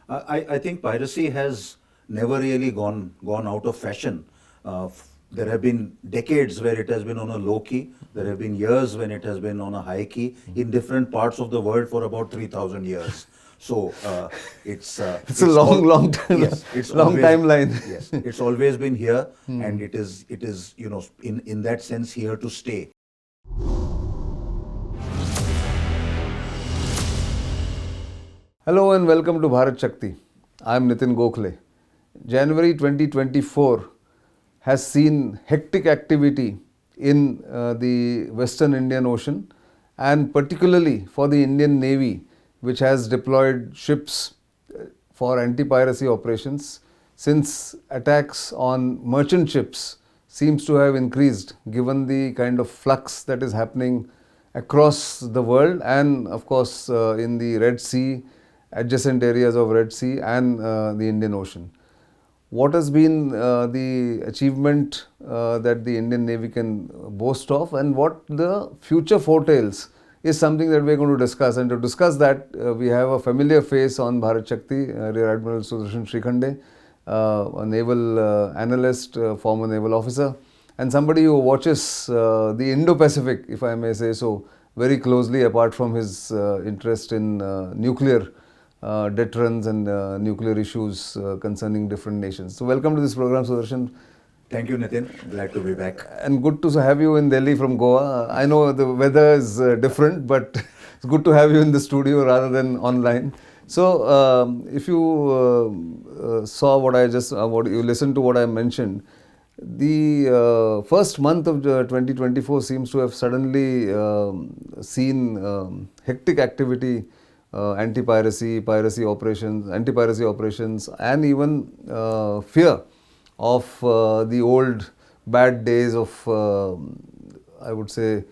I think piracy has never really gone out of fashion. There have been decades where it has been on a low key. There have been years when it has been on a high key in different parts of the world for about 3,000 years. So It's a long, long time, yes, it's long always timeline. yes, it's always been here, and it is in that sense here to stay. Hello and welcome to Bharat Shakti. I'm Nitin Gokhale. January 2024 has seen hectic activity in the Western Indian Ocean, and particularly for the Indian Navy, which has deployed ships for anti-piracy operations, since attacks on merchant ships seems to have increased given the kind of flux that is happening across the world and of course in the Red Sea, adjacent areas of Red Sea and the Indian Ocean. What has been the achievement that the Indian Navy can boast of, and what the future foretells is something that we are going to discuss. And to discuss that, we have a familiar face on Bharat Shakti, Rear Admiral Sudarshan Shrikhande, a naval analyst, former naval officer, and somebody who watches the Indo-Pacific, if I may say so, very closely, apart from his interest in nuclear deterrence and nuclear issues concerning different nations. So welcome to this program, Sudarshan. Thank you, Nitin. Glad to be back. And good to have you in Delhi from Goa. I know the weather is different, but it's good to have you in the studio rather than online. So if you saw what I just, what you listened to what I mentioned, the first month of 2024 seems to have suddenly seen hectic activity, anti-piracy, piracy operations, anti-piracy operations, and even fear of the old bad days of, I would say,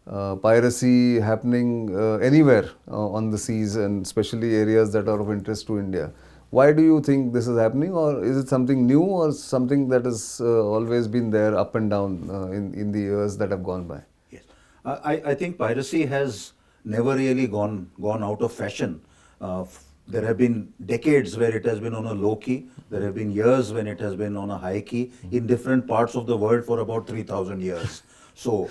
piracy happening anywhere on the seas, and especially areas that are of interest to India. Why do you think this is happening, or is it something new, or something that has always been there up and down in the years that have gone by? Yes, I think piracy has never really gone out of fashion. There have been decades where it has been on a low key. There have been years when it has been on a high key in different parts of the world for about 3,000 years. So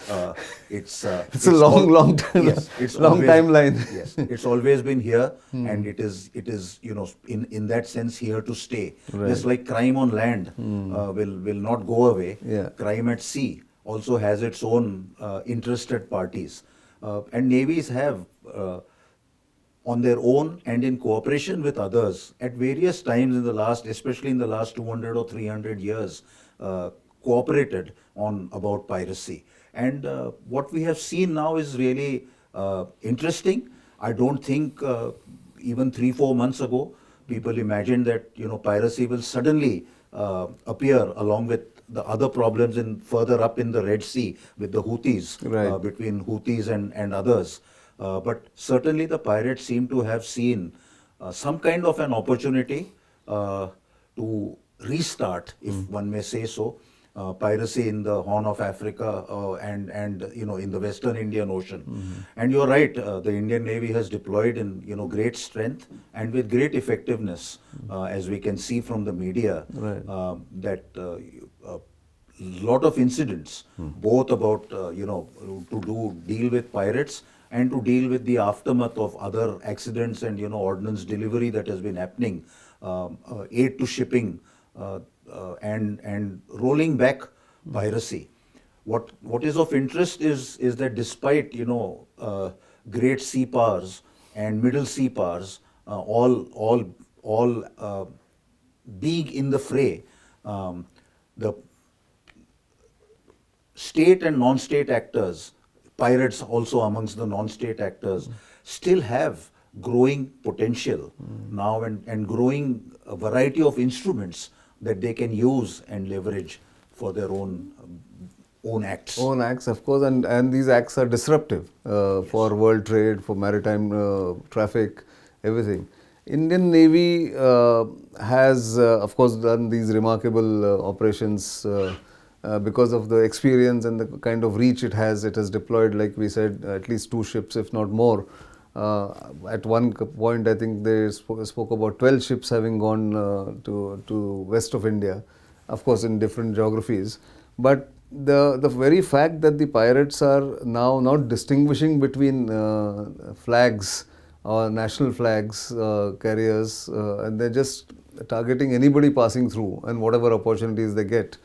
it's a long time, yes, it's long always, timeline. Yes, it's always been here, and it is in that sense here to stay. Right. Just like crime on land will not go away. Yeah. Crime at sea also has its own interested parties, and navies have. On their own and in cooperation with others at various times in the last, especially in the last 200 or 300 years, cooperated on about piracy. And what we have seen now is really interesting. I don't think even 3-4 months ago, people imagined that piracy will suddenly appear along with the other problems in further up in the Red Sea with the Houthis, Right. between Houthis and others. But certainly the pirates seem to have seen some kind of an opportunity to restart, if one may say so, piracy in the Horn of Africa and in the Western Indian Ocean. And you're right, the Indian Navy has deployed in great strength and with great effectiveness, as we can see from the media, Right. that lot of incidents, both about to deal with pirates and to deal with the aftermath of other accidents and ordnance delivery that has been happening, aid to shipping, and rolling back piracy. What is of interest is that despite great sea powers and middle sea powers all being in the fray, the state and non-state actors, pirates also amongst the non-state actors, still have growing potential now and growing a variety of instruments that they can use and leverage for their own acts. Own acts, of course, and these acts are disruptive for world trade, for maritime traffic, everything. Indian Navy has, of course, done these remarkable operations because of the experience and the kind of reach it has. It has deployed, like we said, at least 2 ships, if not more, At one point, I think they spoke about 12 ships having gone to west of India, of course in different geographies. But the very fact that the pirates are now not distinguishing between flags or national flags carriers, and they're just targeting anybody passing through and whatever opportunities they get,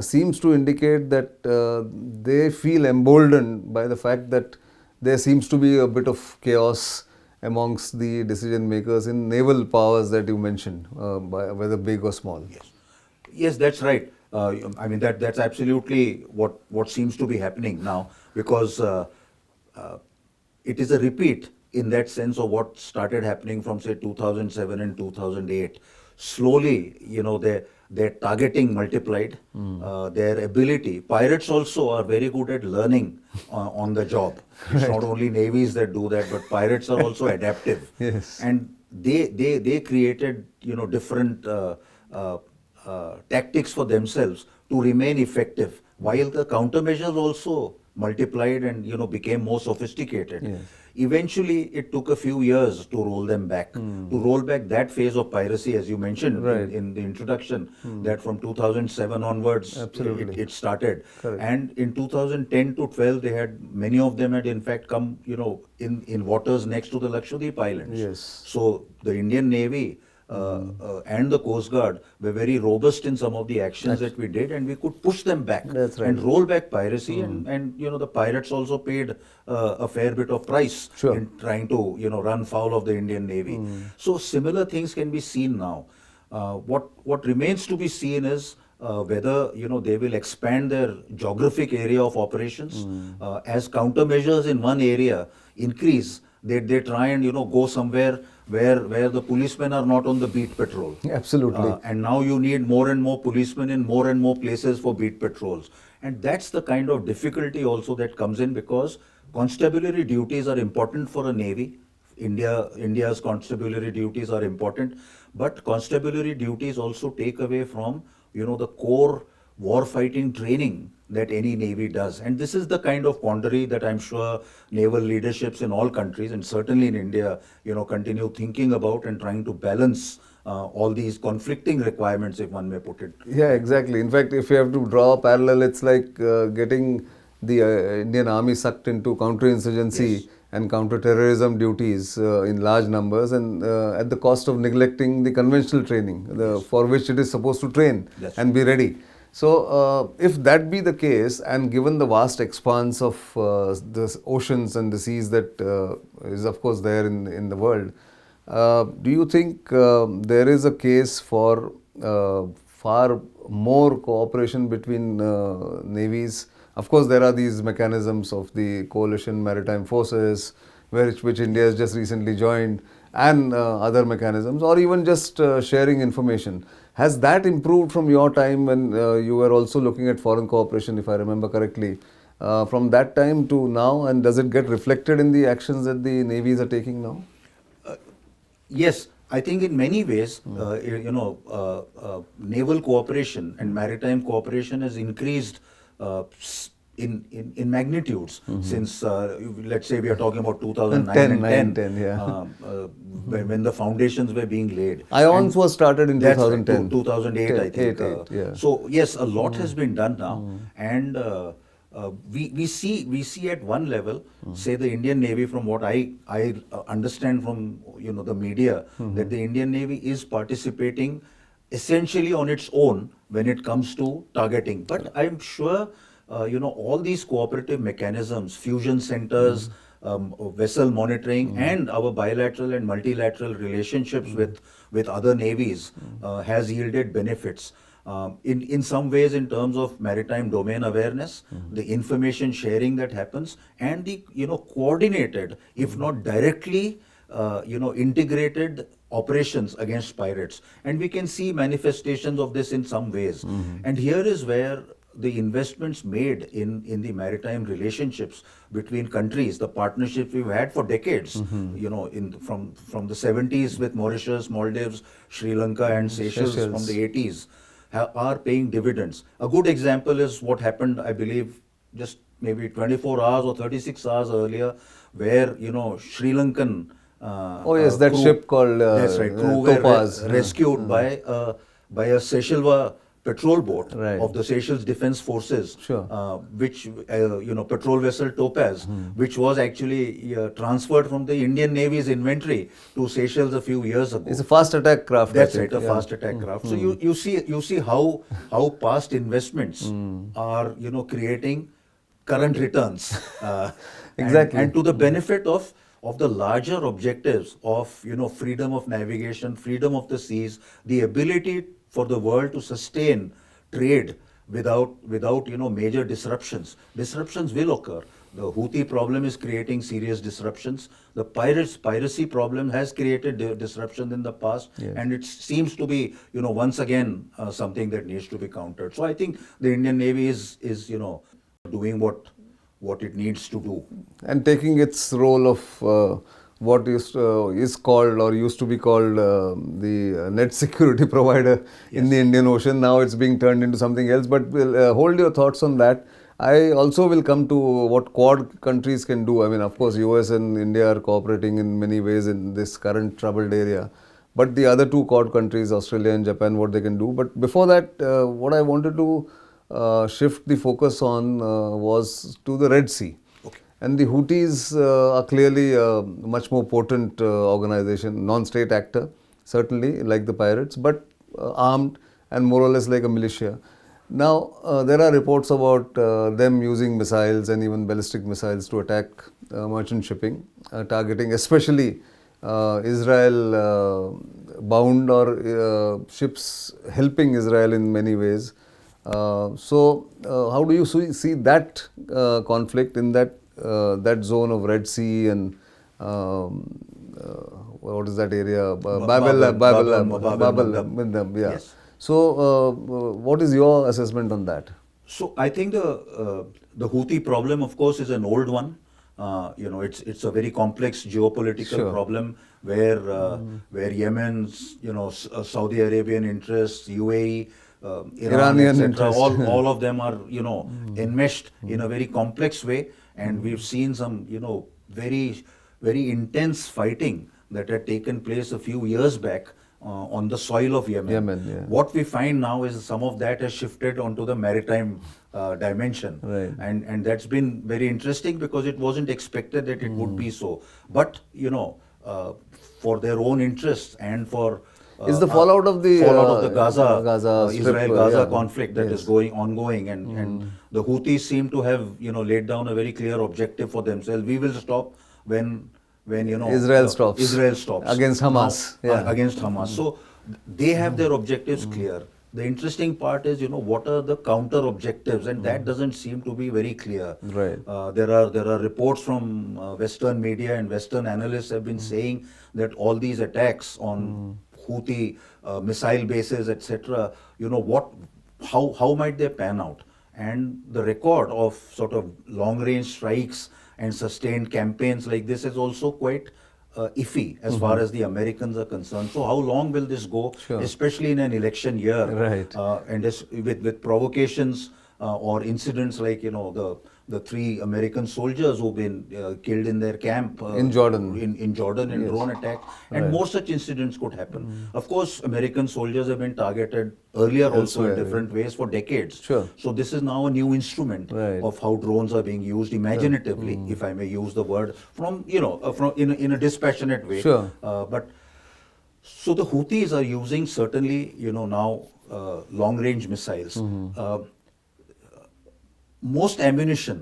seems to indicate that they feel emboldened by the fact that there seems to be a bit of chaos amongst the decision makers in naval powers that you mentioned, whether big or small. Yes. Yes, that's right. I mean, that's absolutely what seems to be happening now, because it is a repeat in that sense of what started happening from, say, 2007 and 2008. Slowly, their targeting multiplied, their ability. Pirates also are very good at learning on the job. It's not only navies that do that, but pirates are also adaptive. Yes. And they created, different tactics for themselves to remain effective, while the countermeasures also multiplied and became more sophisticated. Yes. Eventually, it took a few years to roll them back, to roll back that phase of piracy, as you mentioned Right. in the introduction, that from 2007 onwards Absolutely. it started. Correct. And in 2010 to 12, many of them had in fact come, in waters next to the Lakshadweep Islands. Yes. So the Indian Navy and the Coast Guard were very robust in some of the actions that we did, and we could push them back That's right. and roll back piracy. And the pirates also paid a fair bit of price Sure. in trying to run foul of the Indian Navy. So similar things can be seen now. What remains to be seen is whether they will expand their geographic area of operations as countermeasures in one area increase. They try and go somewhere where the policemen are not on the beat patrol. Absolutely. And now you need more and more policemen in more and more places for beat patrols. And that's the kind of difficulty also that comes in, because constabulary duties are important for a navy. India's constabulary duties are important, but constabulary duties also take away from the core war-fighting training that any navy does. And this is the kind of quandary that I'm sure naval leaderships in all countries, and certainly in India, continue thinking about and trying to balance all these conflicting requirements, if one may put it. Yeah, exactly. In fact, if you have to draw a parallel, it's like getting the Indian Army sucked into counterinsurgency Yes. and counter-terrorism duties in large numbers, and at the cost of neglecting the conventional training for which it is supposed to train That's and be ready. So, if that be the case, and given the vast expanse of the oceans and the seas that is of course there in the world, do you think there is a case for far more cooperation between navies? Of course, there are these mechanisms of the coalition maritime forces, which India has just recently joined, and other mechanisms, or even just sharing information. Has that improved from your time when you were also looking at foreign cooperation, if I remember correctly, from that time to now, and does it get reflected in the actions that the navies are taking now? Yes, I think in many ways, naval cooperation and maritime cooperation has increased in magnitudes since, let's say, we are talking about 2009 and 10, yeah. when the foundations were being laid. IONS was started in That's 2010. right, 2008, I think. Yeah. So yes, a lot has been done now, and we see at one level, say the Indian Navy, from what I understand from the media, that the Indian Navy is participating essentially on its own when it comes to targeting. But I'm sure all these cooperative mechanisms, fusion centers, vessel monitoring, and our bilateral and multilateral relationships with other navies has yielded benefits. In some ways, in terms of maritime domain awareness, the information sharing that happens, and the coordinated, if not directly, integrated operations against pirates. And we can see manifestations of this in some ways. And here is where the investments made in the maritime relationships between countries, the partnerships we've had for decades, from the 70s with Mauritius, Maldives, Sri Lanka, and Seychelles from the 80s, are paying dividends. A good example is what happened, I believe, just maybe 24 hours or 36 hours earlier, where Sri Lankan Oh yes, that crew, ship called that's right, crew were Topaz. rescued by a Seychelles patrol boat Right. of the Seychelles Defense Forces, Sure. which patrol vessel Topaz, which was actually transferred from the Indian Navy's inventory to Seychelles a few years ago. It's a fast attack craft. I That's think. right, a Yeah. fast attack craft. So you see how past investments are creating current returns, Exactly. and to the benefit of the larger objectives of freedom of navigation, freedom of the seas, the ability for the world to sustain trade without major disruptions. Disruptions will occur. The Houthi problem is creating serious disruptions. The piracy problem has created disruption in the past, Yes. and it seems to be once again something that needs to be countered. So I think the Indian Navy is doing what it needs to do. And taking its role of what is called or used to be called the net security provider in the Indian Ocean. Now it's being turned into something else. But we'll, hold your thoughts on that. I also will come to what Quad countries can do. I mean, of course, US and India are cooperating in many ways in this current troubled area. But the other two Quad countries, Australia and Japan, what they can do. But before that, what I wanted to shift the focus on was to the Red Sea. Okay. And the Houthis are clearly a much more potent organization, non-state actor, certainly like the pirates, but armed and more or less like a militia. Now, there are reports about them using missiles and even ballistic missiles to attack merchant shipping, targeting especially Israel bound or ships helping Israel in many ways. So, how do you see that conflict in that zone of Red Sea and what is that area? Babel, yeah. Yes. So, what is your assessment on that? So I think the Houthi problem, of course, is an old one. It's a very complex geopolitical Sure. problem where Yemen's, Saudi Arabian interests, UAE, Iran, Iranian etc. interest. All of them are enmeshed in a very complex way, and we've seen some very very intense fighting that had taken place a few years back on the soil of Yemen. Yeah. What we find now is some of that has shifted onto the maritime dimension, Right. and that's been very interesting because it wasn't expected that it would be so. But for their own interests and for Is the fallout of the Gaza strip, Israel-Gaza yeah. conflict that is ongoing, and the Houthis seem to have laid down a very clear objective for themselves. We will stop when Israel stops. Israel stops Against Hamas. Now, Yeah. against Hamas. So they have their objectives clear. The interesting part is, what are the counter objectives, and that doesn't seem to be very clear. Right. There are reports from Western media and Western analysts have been saying that all these attacks on Houthi missile bases, etc. How might they pan out? And the record of sort of long-range strikes and sustained campaigns like this is also quite iffy as far as the Americans are concerned. So how long will this go, Sure. especially in an election year? Right. And with provocations or incidents like the 3 American soldiers who've been killed in their camp In Jordan. in Jordan in Yes. drone attack, and Right. more such incidents could happen. Of course, American soldiers have been targeted earlier also Elsewhere, in different ways for decades. Sure. So this is now a new instrument Right. of how drones are being used imaginatively, if I may use the word, from in a dispassionate way. Sure. But so the Houthis are using certainly now long-range missiles. Most ammunition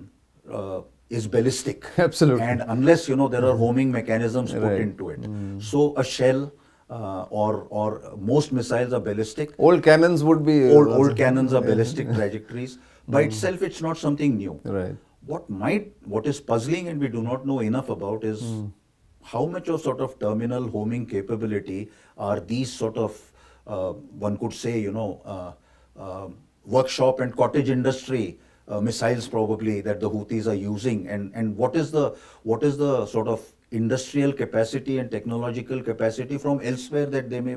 is ballistic. Absolutely. And unless there are homing mechanisms put Right. into it, so a shell or most missiles are ballistic. Old cannons would be Old cannons are ballistic trajectories. By itself, it's not something new. Right. What is puzzling and we do not know enough about is how much of sort of terminal homing capability are these sort of one could say workshop and cottage industry missiles probably that the Houthis are using, and what is the sort of industrial capacity and technological capacity from elsewhere that they may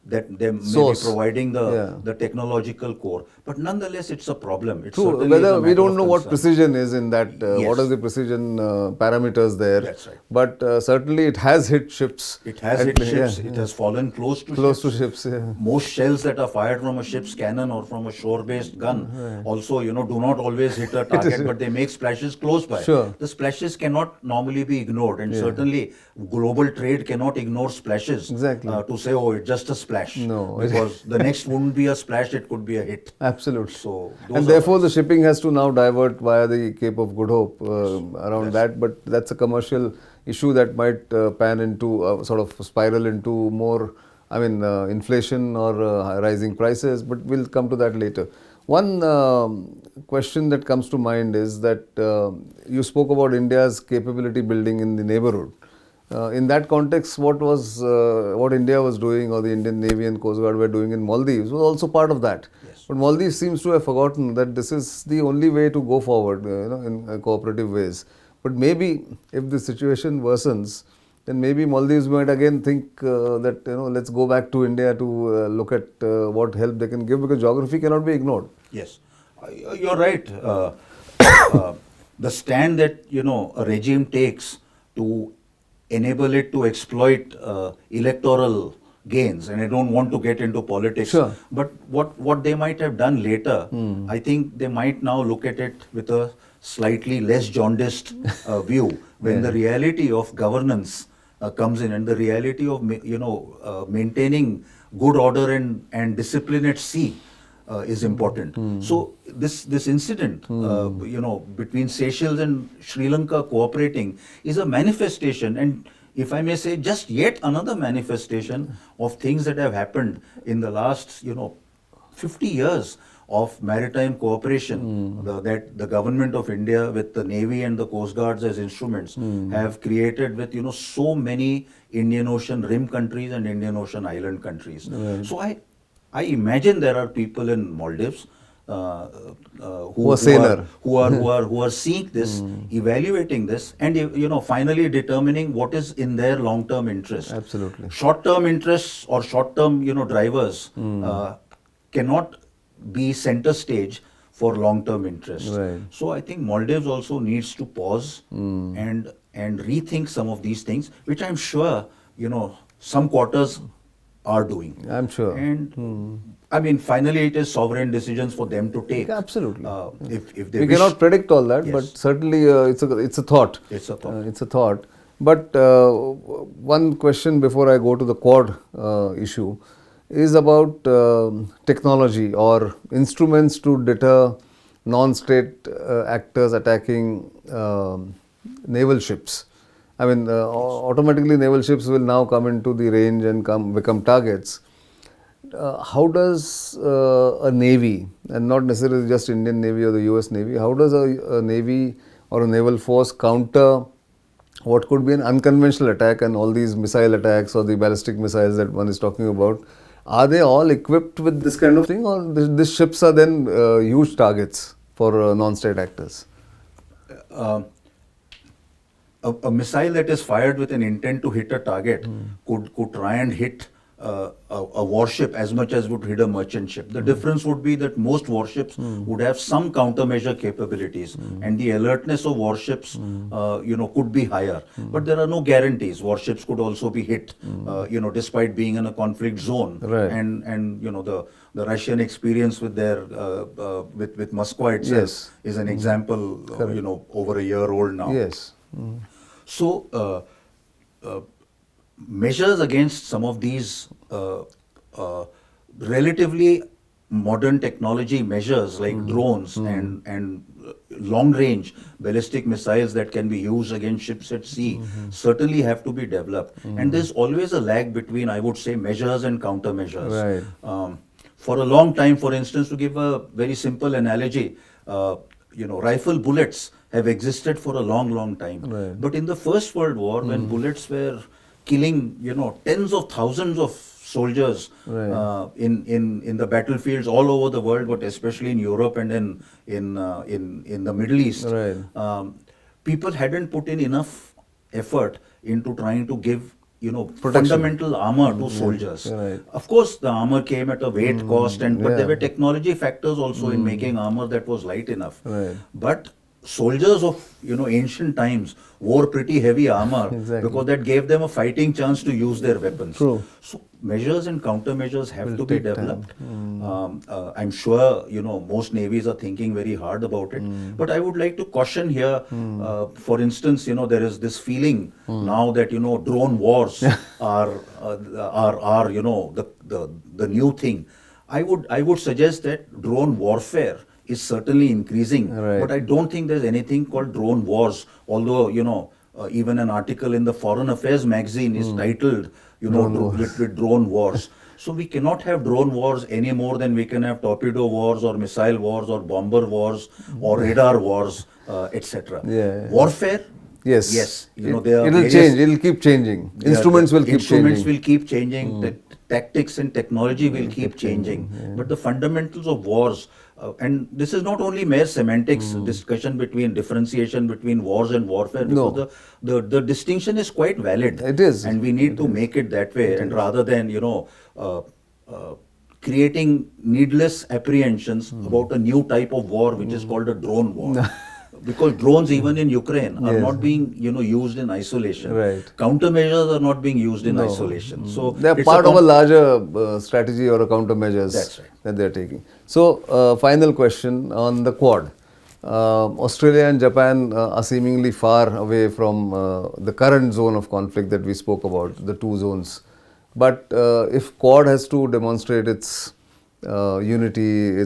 that they may be Source. providing the, Yeah. the technological core. But nonetheless, it's a problem. It True. certainly is Whether a we matter don't of know what concern. precision is in that, what Yes. are the precision parameters there. That's right. But certainly it has hit ships. It has at hit play, ships. yeah, It yeah. has fallen close to Close ships. to ships. Yeah. Most shells that are fired from a ship's cannon or from a shore-based gun also, do not always hit a target, but they make splashes close by. Sure. The splashes cannot normally be ignored, and Yeah. certainly global trade cannot ignore splashes. Exactly. To say, oh, it's just a splash. No. Because the next wouldn't be a splash; it could be a hit. Absolutely. So, those And are therefore, the wise. shipping has to now divert via the Cape of Good Hope around That's- that. But that's a commercial issue that might pan into sort of spiral into more, inflation or rising prices. But we'll come to that later. One question that comes to mind is that you spoke about India's capability building in the neighborhood. In that context, what India was doing, or the Indian Navy and Coast Guard were doing in Maldives, was also part of that. Yes. But Maldives seems to have forgotten that this is the only way to go forward, in cooperative ways. But maybe if the situation worsens, then maybe Maldives might again think that let's go back to India to look at what help they can give, because geography cannot be ignored. Yes, you're right. The stand that a regime takes to enable it to exploit electoral gains, and I don't want to get into politics. Sure. But what they might have done later, I think they might now look at it with a slightly less jaundiced view when Yeah. the reality of governance comes in, and the reality of maintaining good order and discipline at sea is important. So this incident, between Seychelles and Sri Lanka cooperating is a manifestation, and if I may say, just yet another manifestation of things that have happened in the last 50 years of maritime cooperation that the government of India, with the Navy and the Coast Guards as instruments, have created with so many Indian Ocean rim countries and Indian Ocean island countries. Right. So I imagine there are people in Maldives Who are saner. who are seeing this, evaluating this, and finally determining what is in their long-term interest. Absolutely. Short-term interests or short-term drivers cannot be center stage for long-term interests. Right. So I think Maldives also needs to pause and rethink some of these things, which I'm sure some quarters are doing. I'm sure. And I mean, finally, it is sovereign decisions for them to take. Absolutely. If they We wish, cannot predict all that, Yes. but certainly it's a thought. It's a thought. It's a thought. But one question before I go to the Quad issue is about technology or instruments to deter non-state actors attacking naval ships. I mean, automatically naval ships will now come into the range and become targets. How does a Navy, and not necessarily just Indian Navy or the US Navy, how does a Navy or a naval force counter what could be an unconventional attack and all these missile attacks or the ballistic missiles that one is talking about? Are they all equipped with this kind of thing, or these ships are then huge targets for non-state actors? A missile that is fired with an intent to hit a target could try and hit a warship as much as would hit a merchant ship. The difference would be that most warships would have some countermeasure capabilities, and the alertness of warships, could be higher. But there are no guarantees. Warships could also be hit, despite being in a conflict zone. Right. And the Russian experience with their with Moskva itself Yes. is an example. Over a year old now. Yes. So, measures against some of these relatively modern technology measures like drones and long-range ballistic missiles that can be used against ships at sea certainly have to be developed. And there's always a lag between, I would say, measures and countermeasures. Right. For a long time, for instance, to give a very simple analogy, rifle bullets have existed for a long time. Right. But in the First World War, when bullets were killing, tens of thousands of soldiers Right. in the battlefields all over the world, but especially in Europe and in the Middle East, Right. people hadn't put in enough effort into trying to give fundamental armor to soldiers. right. Of course, the armor came at a weight cost, but there yeah. were technology factors also in making armor that was light enough. Right. But soldiers of ancient times wore pretty heavy armor Exactly. because that gave them a fighting chance to use their weapons. True. So measures and countermeasures have Will to be take time. developed. I'm sure most navies are thinking very hard about it. But I would like to caution here. For instance, there is this feeling now that drone wars are the new thing. I would suggest that drone warfare is certainly increasing, Right. but I don't think there's anything called drone wars. Although even an article in the Foreign Affairs magazine is titled with drone wars. So we cannot have drone wars any more than we can have torpedo wars or missile wars or bomber wars or radar wars, etc. Yeah. Warfare. Yes. Yes. It will various- change. It will keep changing. yeah, Instruments will keep instruments changing. will keep changing. The tactics and technology will keep changing. But the fundamentals of wars, and this is not only mere semantics discussion between differentiation between wars and warfare, because the distinction is quite valid. It is. And we need to make it that way. And rather than creating needless apprehensions about a new type of war, which is called a drone war. Because drones, even in Ukraine, are Yes. not being used in isolation. Right. Countermeasures are not being used in isolation. So They are it's part of a larger strategy or a countermeasures That's right. that they are taking. So, final question on the Quad. Australia and Japan are seemingly far away from the current zone of conflict that we spoke about, the two zones. But if Quad has to demonstrate its unity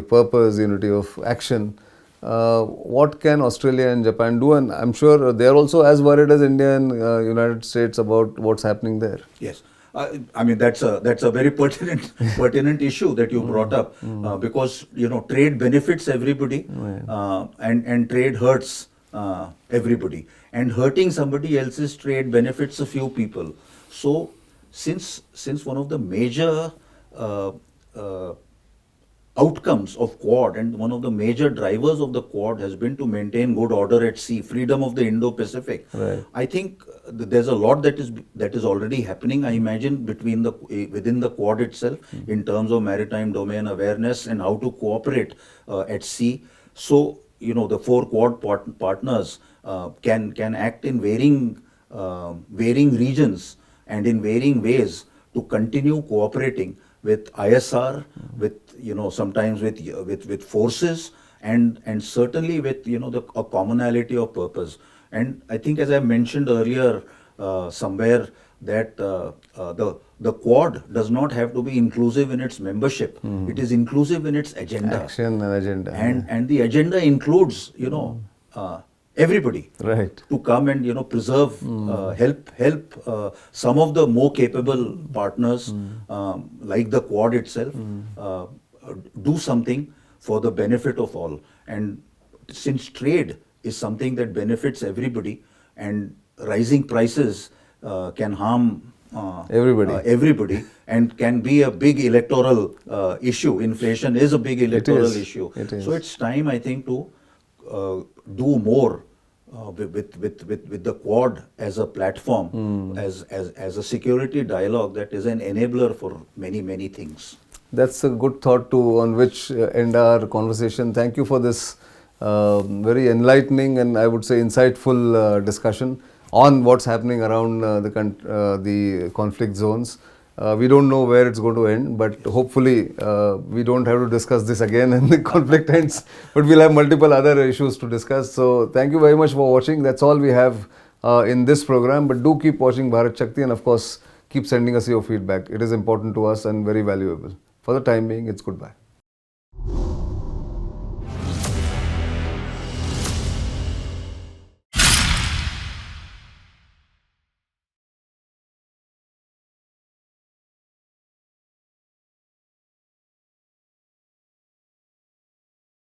of purpose, unity of action, what can Australia and Japan do? And I'm sure they are also as worried as India and United States about what's happening there. Yes. I mean, that's a very pertinent issue that you brought up, because trade benefits everybody, and trade hurts everybody, and hurting somebody else's trade benefits a few people. So since one of the major outcomes of Quad and one of the major drivers of the Quad has been to maintain good order at sea, freedom of the Indo-Pacific. Right. I think there's a lot that is already happening, I imagine, within the Quad itself, in terms of maritime domain awareness and how to cooperate at sea. So the four Quad partners can act in varying regions and in varying ways to continue cooperating with ISR, with sometimes with forces, and certainly with a commonality of purpose. And I think, as I mentioned earlier somewhere, that the Quad does not have to be inclusive in its membership. It is inclusive in its agenda. Action and agenda. And the agenda includes everybody, Right. to come and preserve, help some of the more capable partners, like the Quad itself, do something for the benefit of all. And since trade is something that benefits everybody, and rising prices can harm everybody, and can be a big electoral issue. Inflation is a big electoral issue. It is. So it's time, I think, to do more with the Quad as a platform, as a security dialogue that is an enabler for many things. That's a good thought on which end our conversation. Thank you for this very enlightening and I would say insightful discussion on what's happening around the conflict zones. We don't know where it's going to end, but hopefully we don't have to discuss this again and the conflict ends, but we'll have multiple other issues to discuss. So thank you very much for watching. That's all we have in this program, but do keep watching Bharat Shakti, and of course keep sending us your feedback. It is important to us and very valuable. For the time being, it's goodbye.